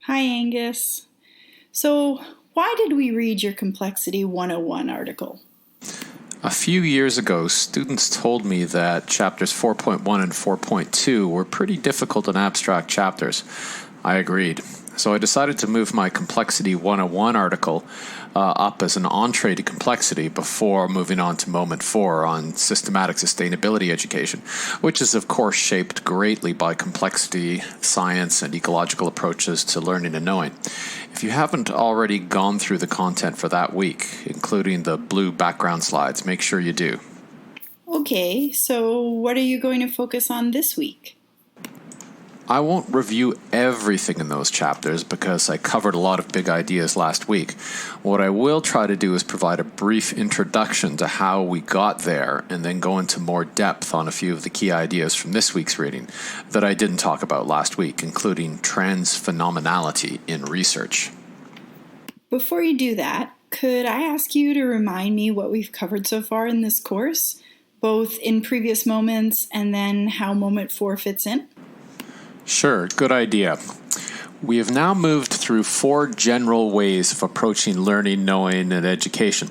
Hi, Angus. So, why did we read your Complexity 101 article? A few years ago, students told me that chapters 4.1 and 4.2 were pretty difficult and abstract chapters. I agreed. So I decided to move my Complexity 101 article up as an entree to complexity before moving on to Moment 4 on systematic sustainability education, which is of course shaped greatly by complexity, science, and ecological approaches to learning and knowing. If you haven't already gone through the content for that week, including the blue background slides, make sure you do. Okay, so what are you going to focus on this week? I won't review everything in those chapters because I covered a lot of big ideas last week. What I will try to do is provide a brief introduction to how we got there and then go into more depth on a few of the key ideas from this week's reading that I didn't talk about last week, including transphenomenality in research. Before you do that, could I ask you to remind me what we've covered so far in this course, both in previous moments and then how Moment 4 fits in? Sure, good idea. We have now moved through 4 general ways of approaching learning, knowing, and education.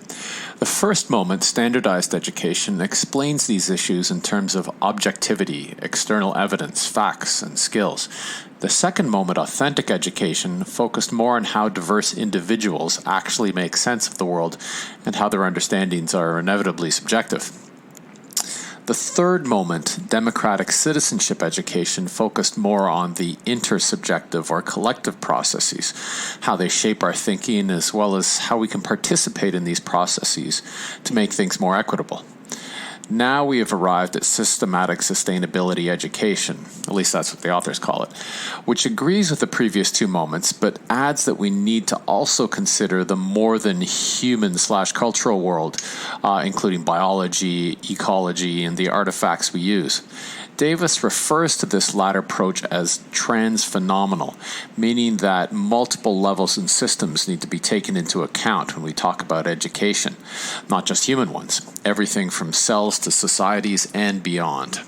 The first moment, standardized education, explains these issues in terms of objectivity, external evidence, facts, and skills. The second moment, authentic education, focused more on how diverse individuals actually make sense of the world and how their understandings are inevitably subjective. The third moment, democratic citizenship education, focused more on the intersubjective or collective processes, how they shape our thinking, as well as how we can participate in these processes to make things more equitable. Now we have arrived at systematic sustainability education, at least that's what the authors call it, which agrees with the previous 2 moments, but adds that we need to also consider the more than human/cultural world, including biology, ecology, and the artifacts we use. Davis refers to this latter approach as transphenomenal, meaning that multiple levels and systems need to be taken into account when we talk about education, not just human ones, everything from cells to societies and beyond.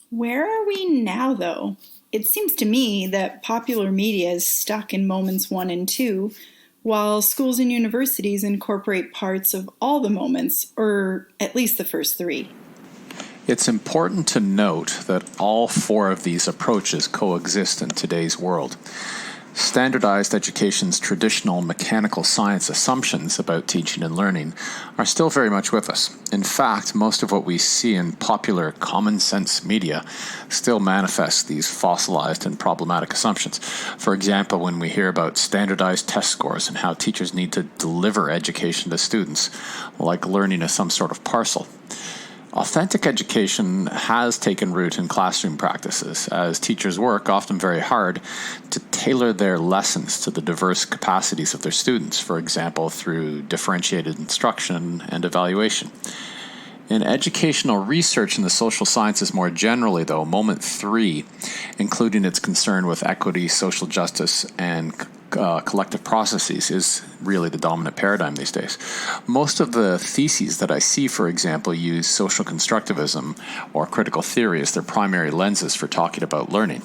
Where are we now, though? It seems to me that popular media is stuck in moments 1 and 2, while schools and universities incorporate parts of all the moments, or at least the first 3. It's important to note that all 4 of these approaches coexist in today's world. Standardized education's traditional mechanical science assumptions about teaching and learning are still very much with us. In fact, most of what we see in popular common sense media still manifests these fossilized and problematic assumptions. For example, when we hear about standardized test scores and how teachers need to deliver education to students, like learning is some sort of parcel. Authentic education has taken root in classroom practices, as teachers work, often very hard, to tailor their lessons to the diverse capacities of their students, for example, through differentiated instruction and evaluation. In educational research in the social sciences more generally, though, Moment 3, including its concern with equity, social justice, and collective processes, is really the dominant paradigm these days. Most of the theses that I see, for example, use social constructivism or critical theory as their primary lenses for talking about learning.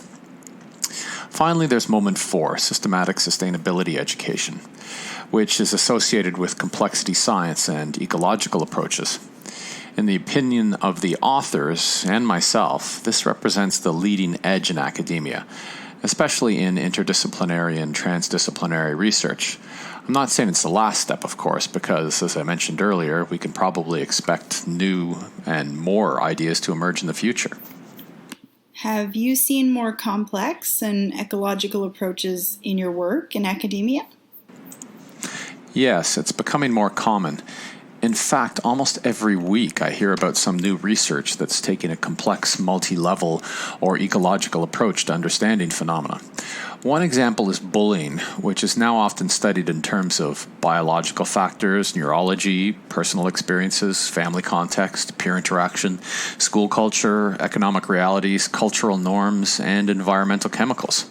Finally, there's Moment 4, systematic sustainability education, which is associated with complexity science and ecological approaches. In the opinion of the authors and myself, this represents the leading edge in academia, especially in interdisciplinary and transdisciplinary research. I'm not saying it's the last step, of course, because, as I mentioned earlier, we can probably expect new and more ideas to emerge in the future. Have you seen more complex and ecological approaches in your work in academia? Yes, it's becoming more common. In fact, almost every week I hear about some new research that's taking a complex, multi-level or ecological approach to understanding phenomena. One example is bullying, which is now often studied in terms of biological factors, neurology, personal experiences, family context, peer interaction, school culture, economic realities, cultural norms, and environmental chemicals.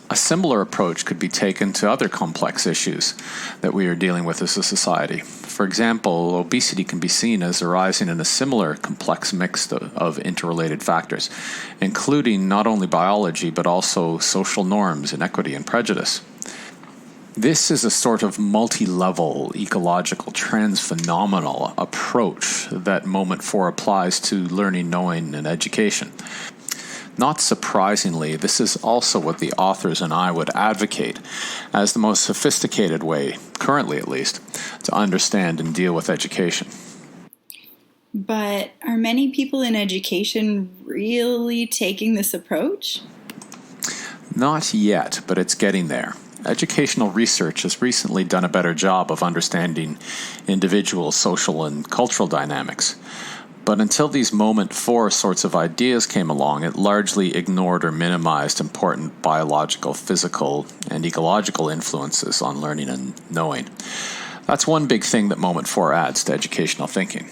A similar approach could be taken to other complex issues that we are dealing with as a society. For example, obesity can be seen as arising in a similar complex mix of interrelated factors, including not only biology but also social norms, inequity, and prejudice. This is a sort of multi-level ecological transphenomenal approach that Moment 4 applies to learning, knowing, and education. Not surprisingly, this is also what the authors and I would advocate as the most sophisticated way, currently at least, to understand and deal with education. But are many people in education really taking this approach? Not yet, but it's getting there. Educational research has recently done a better job of understanding individual, social, and cultural dynamics. But until these Moment 4 sorts of ideas came along, it largely ignored or minimized important biological, physical, and ecological influences on learning and knowing. That's one big thing that Moment 4 adds to educational thinking.